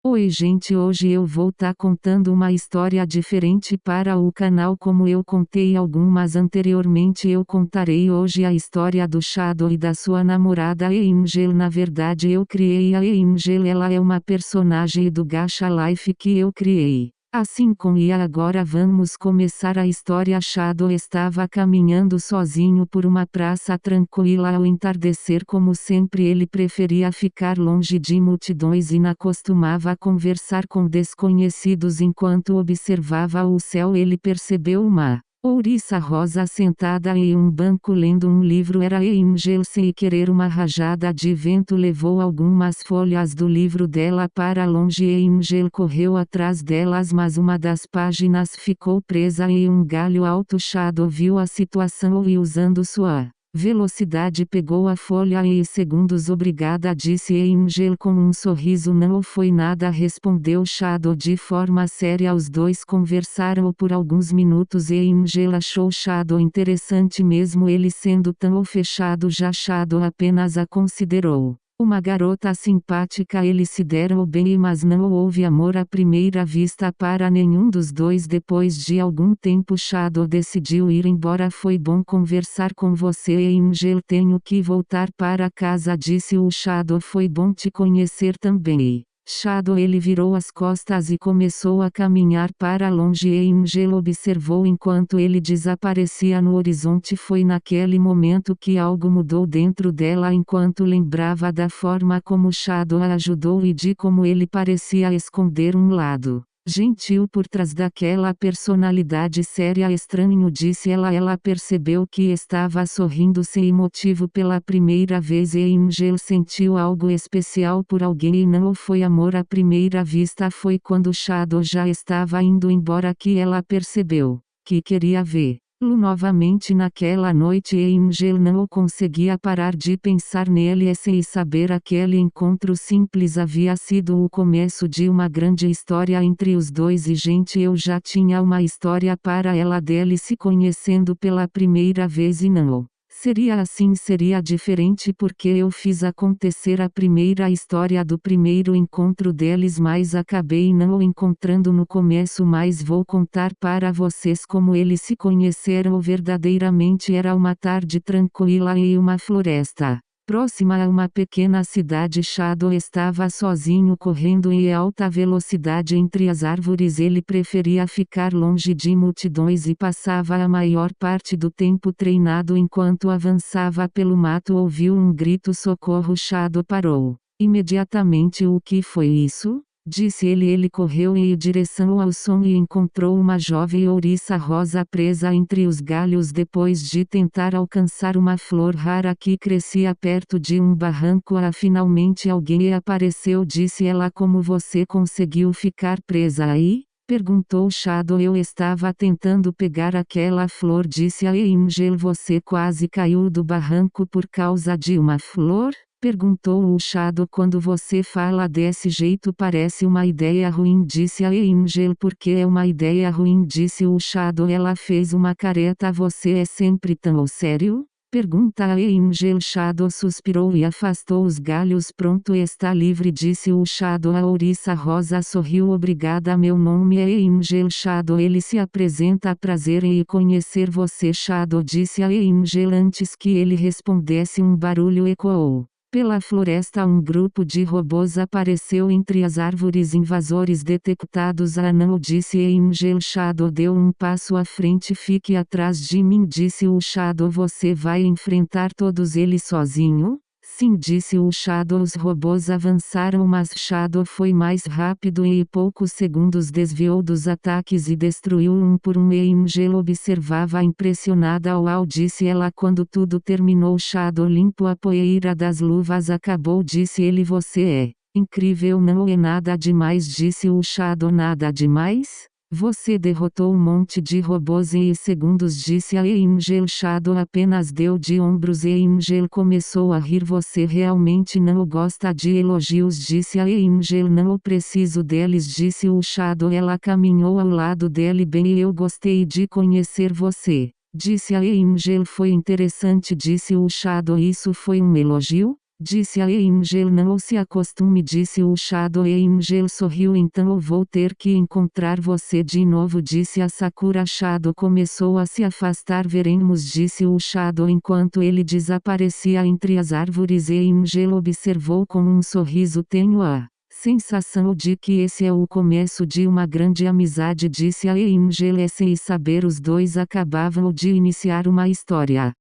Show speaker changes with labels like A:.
A: Oi gente, hoje eu vou tá contando uma história diferente para o canal, como eu contei algumas anteriormente. Eu contarei hoje a história do Shadow e da sua namorada Angel. Na verdade eu criei a Angel, ela é uma personagem do Gacha Life que eu criei. Assim como e agora vamos começar a história. Shadow estava caminhando sozinho por uma praça tranquila ao entardecer. Como sempre, ele preferia ficar longe de multidões e não costumava conversar com desconhecidos. Enquanto observava o céu, ele percebeu uma ouriça rosa sentada em um banco lendo um livro. Era Angel. Sem querer, uma rajada de vento levou algumas folhas do livro dela para longe. Angel correu atrás delas, mas uma das páginas ficou presa em um galho alto. Shadow viu a situação e, usando sua velocidade, pegou a folha em segundos. Obrigada, disse Angel com um sorriso. Não foi nada, respondeu Shadow de forma séria. Os dois conversaram por alguns minutos e Angel achou Shadow interessante, mesmo ele sendo tão fechado. Já Shadow apenas a considerou uma garota simpática. Eles se deram bem, mas não houve amor à primeira vista para nenhum dos dois. Depois de algum tempo, Shadow decidiu ir embora. Foi bom conversar com você, Angel. Tenho que voltar para casa, disse o Shadow. Foi bom te conhecer também. Shadow. Ele virou as costas e começou a caminhar para longe. Angel observou enquanto ele desaparecia no horizonte. Foi naquele momento que algo mudou dentro dela. Enquanto lembrava da forma como Shadow a ajudou e de como ele parecia esconder um lado gentil por trás daquela personalidade séria. Estranho, disse ela. Ela percebeu que estava sorrindo sem motivo pela primeira vez. Angel sentiu algo especial por alguém e não foi amor à primeira vista. Foi quando Shadow já estava indo embora que ela percebeu que queria vê-lo novamente naquela noite. Angel não conseguia parar de pensar nele e sem saber, aquele encontro simples havia sido o começo de uma grande história entre os dois. E gente, eu já tinha uma história para ela dele se conhecendo pela primeira vez e não seria assim, seria diferente porque eu fiz acontecer a primeira história do primeiro encontro deles, mas acabei não o encontrando no começo. Mas vou contar para vocês como eles se conheceram verdadeiramente. Era uma tarde tranquila em uma floresta próxima a uma pequena cidade. Shadow estava sozinho correndo em alta velocidade entre as árvores. Ele preferia ficar longe de multidões e passava a maior parte do tempo treinado. Enquanto avançava pelo mato, ouviu um grito: socorro! Shadow parou imediatamente. O que foi isso? Disse ele. Ele correu em direção ao som e encontrou uma jovem ouriça rosa presa entre os galhos depois de tentar alcançar uma flor rara que crescia perto de um barranco. Finalmente alguém apareceu, disse ela. Como você conseguiu ficar presa aí? Perguntou Shadow. Eu estava tentando pegar aquela flor, disse a Angel. Você quase caiu do barranco por causa de uma flor? Perguntou o Shadow. Quando você fala desse jeito parece uma ideia ruim, disse a Angel. Porque é uma ideia ruim, disse o Shadow. Ela fez uma careta. Você é sempre tão sério? Pergunta a Angel. Shadow suspirou e afastou os galhos. Pronto, está livre, disse o Shadow. A ouriça rosa sorriu. Obrigada, meu nome é Angel. Shadow. Ele se apresenta. Prazer em conhecer você, Shadow, disse a Angel. Antes que ele respondesse, um barulho ecoou pela floresta. Um grupo de robôs apareceu entre as árvores. Invasores detectados. Não, disse Angel. Shadow deu um passo à frente. Fique atrás de mim, disse o Shadow. Você vai enfrentar todos eles sozinho? Sim, disse o Shadow. Os robôs avançaram, mas Shadow foi mais rápido e em poucos segundos desviou dos ataques e destruiu um por um. Angel observava impressionada. Uau, disse ela quando tudo terminou. Shadow limpou a poeira das luvas. Acabou, disse ele. Você é incrível. Não é nada demais, disse o Shadow. Nada demais? Você derrotou um monte de robôs em segundos, disse a Angel. Shadow apenas deu de ombros. Angel começou a rir. Você realmente não gosta de elogios, disse a Angel. Não preciso deles, disse o Shadow. Ela caminhou ao lado dele. Bem, eu gostei de conhecer você, disse a Angel. Foi interessante, disse o Shadow. Isso foi um elogio? Disse a Angel. Não se acostume, disse o Shadow. E Angel sorriu. Então eu vou ter que encontrar você de novo, disse a Sakura. Shadow começou a se afastar. Veremos, disse o Shadow enquanto ele desaparecia entre as árvores. E Angel observou com um sorriso. Tenho a sensação de que esse é o começo de uma grande amizade, disse a Angel. E sem saber, os dois acabavam de iniciar uma história